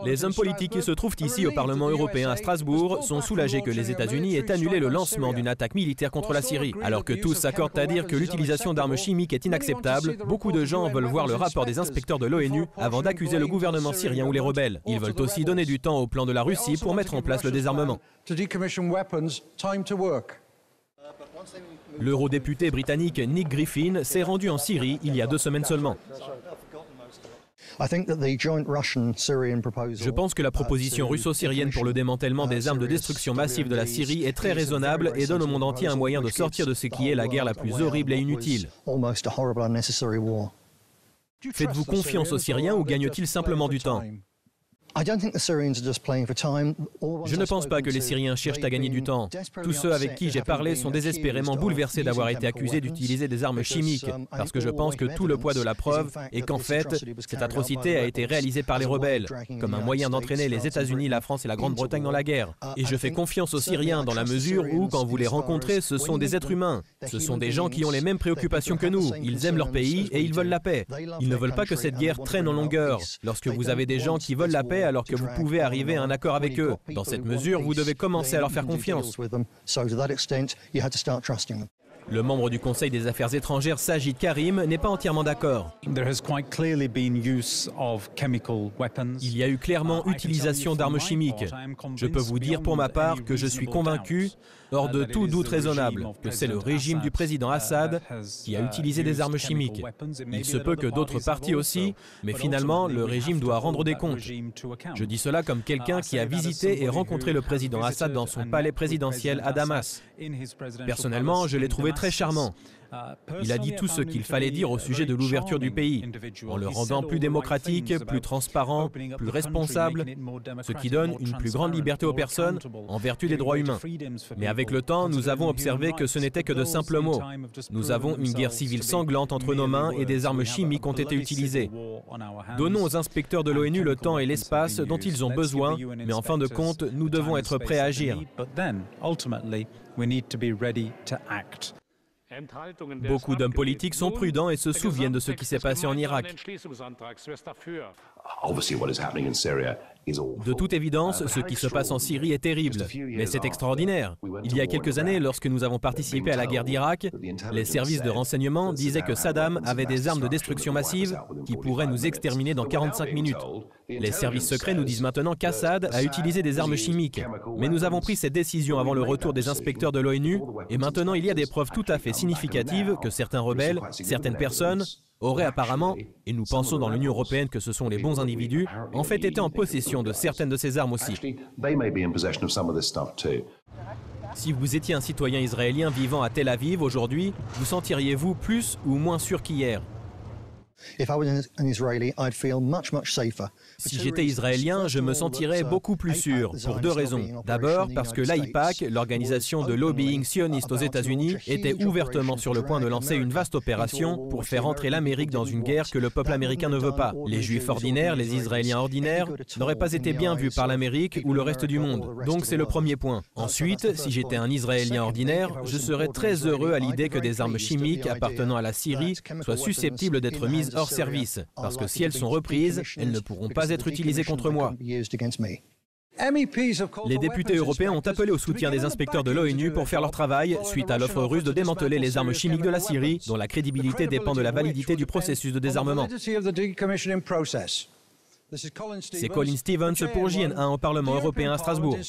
Les hommes politiques qui se trouvent ici au Parlement européen à Strasbourg sont soulagés que les États-Unis aient annulé le lancement d'une attaque militaire contre la Syrie. Alors que tous s'accordent à dire que l'utilisation d'armes chimiques est inacceptable, beaucoup de gens veulent voir le rapport des inspecteurs de l'ONU avant d'accuser le gouvernement syrien ou les rebelles. Ils veulent aussi donner du temps au plan de la Russie pour mettre en place le désarmement. L'eurodéputé britannique Nick Griffin s'est rendu en Syrie il y a 2 semaines seulement. Je pense que la proposition russo-syrienne pour le démantèlement des armes de destruction massive de la Syrie est très raisonnable et donne au monde entier un moyen de sortir de ce qui est la guerre la plus horrible et inutile. Faites-vous confiance aux Syriens ou gagnent-ils simplement du temps ? Je ne pense pas que les Syriens cherchent à gagner du temps. Tous ceux avec qui j'ai parlé sont désespérément bouleversés d'avoir été accusés d'utiliser des armes chimiques, parce que je pense que tout le poids de la preuve est qu'en fait, cette atrocité a été réalisée par les rebelles, comme un moyen d'entraîner les États-Unis, la France et la Grande-Bretagne dans la guerre. Et je fais confiance aux Syriens dans la mesure où, quand vous les rencontrez, ce sont des êtres humains. Ce sont des gens qui ont les mêmes préoccupations que nous. Ils aiment leur pays et ils veulent la paix. Ils ne veulent pas que cette guerre traîne en longueur. Lorsque vous avez des gens qui veulent la paix alors que vous pouvez arriver à un accord avec eux. Dans cette mesure, vous devez commencer à leur faire confiance. Le membre du Conseil des Affaires étrangères, Sajid Karim, n'est pas entièrement d'accord. Il y a eu clairement utilisation d'armes chimiques. Je peux vous dire pour ma part que je suis convaincu, hors de tout doute raisonnable, que c'est le régime du président Assad qui a utilisé des armes chimiques. Il se peut que d'autres partis aussi, mais finalement, le régime doit rendre des comptes. Je dis cela comme quelqu'un qui a visité et rencontré le président Assad dans son palais présidentiel à Damas. Personnellement, je l'ai trouvé très charmant. Il a dit tout ce qu'il fallait dire au sujet de l'ouverture du pays, en le rendant plus démocratique, plus transparent, plus responsable, ce qui donne une plus grande liberté aux personnes en vertu des droits humains. Mais avec le temps, nous avons observé que ce n'était que de simples mots. Nous avons une guerre civile sanglante entre nos mains et des armes chimiques ont été utilisées. Donnons aux inspecteurs de l'ONU le temps et l'espace dont ils ont besoin, mais en fin de compte, nous devons être prêts à agir. Beaucoup d'hommes politiques sont prudents et se souviennent de ce qui s'est passé en Irak. De toute évidence, ce qui se passe en Syrie est terrible, mais c'est extraordinaire. Il y a quelques années, lorsque nous avons participé à la guerre d'Irak, les services de renseignement disaient que Saddam avait des armes de destruction massive qui pourraient nous exterminer dans 45 minutes. Les services secrets nous disent maintenant qu'Assad a utilisé des armes chimiques. Mais nous avons pris cette décision avant le retour des inspecteurs de l'ONU, et maintenant il y a des preuves tout à fait significatives que certains rebelles, certaines personnes, auraient apparemment, et nous pensons dans l'Union européenne que ce sont les bons individus, en fait été en possession de certaines de ces armes aussi. Si vous étiez un citoyen israélien vivant à Tel Aviv aujourd'hui, vous sentiriez-vous plus ou moins sûr qu'hier ? Si j'étais israélien, je me sentirais beaucoup plus sûr, pour 2 raisons. D'abord, parce que l'AIPAC, l'organisation de lobbying sioniste aux États-Unis, était ouvertement sur le point de lancer une vaste opération pour faire entrer l'Amérique dans une guerre que le peuple américain ne veut pas. Les Juifs ordinaires, les Israéliens ordinaires, n'auraient pas été bien vus par l'Amérique ou le reste du monde. Donc c'est le premier point. Ensuite, si j'étais un Israélien ordinaire, je serais très heureux à l'idée que des armes chimiques appartenant à la Syrie soient susceptibles d'être mises hors service, parce que si elles sont reprises, elles ne pourront pas être utilisées contre moi. Les députés européens ont appelé au soutien des inspecteurs de l'ONU pour faire leur travail suite à l'offre russe de démanteler les armes chimiques de la Syrie, dont la crédibilité dépend de la validité du processus de désarmement. C'est Colin Stevens pour JN1 au Parlement européen à Strasbourg.